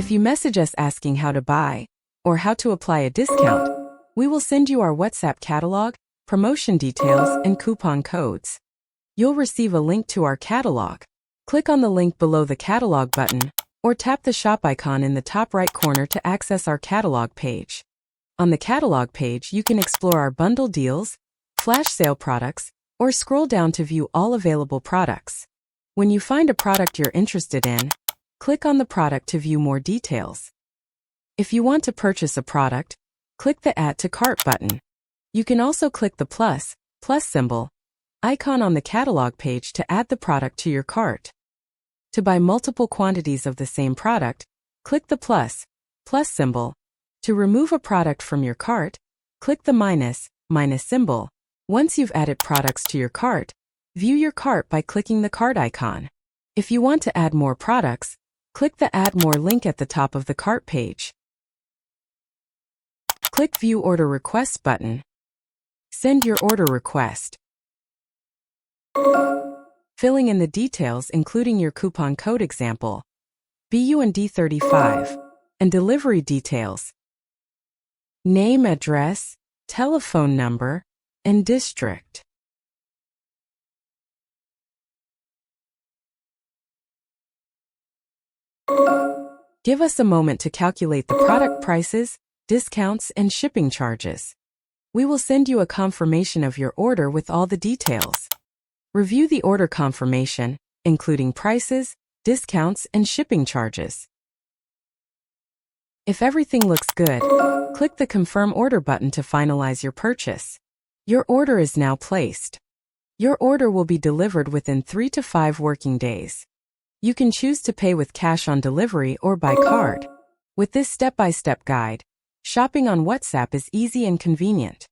If you message us asking how to buy or how to apply a discount, we will send you our WhatsApp catalog, promotion details, and coupon codes. You'll receive a link to our catalog. Click on the link below the catalog button or tap the shop icon in the top right corner to access our catalog page. On the catalog page, you can explore our bundle deals, flash sale products, or scroll down to view all available products. When you find a product you're interested in, click on the product to view more details. If you want to purchase a product, click the Add to Cart button. You can also click the plus symbol icon on the catalog page to add the product to your cart. To buy multiple quantities of the same product, click the plus symbol. To remove a product from your cart, click the minus symbol. Once you've added products to your cart, view your cart by clicking the cart icon. If you want to add more products, click the Add More link at the top of the cart page. Click View Order Requests button. Send your order request. Filling in the details including your coupon code example, BUND35, and delivery details, name, address, telephone number, and district. Give us a moment to calculate the product prices, discounts, and shipping charges. We will send you a confirmation of your order with all the details. Review the order confirmation, including prices, discounts, and shipping charges. If everything looks good, click the Confirm Order button to finalize your purchase. Your order is now placed. Your order will be delivered within 3 to 5 working days. You can choose to pay with cash on delivery or by card. With this step-by-step guide, shopping on WhatsApp is easy and convenient.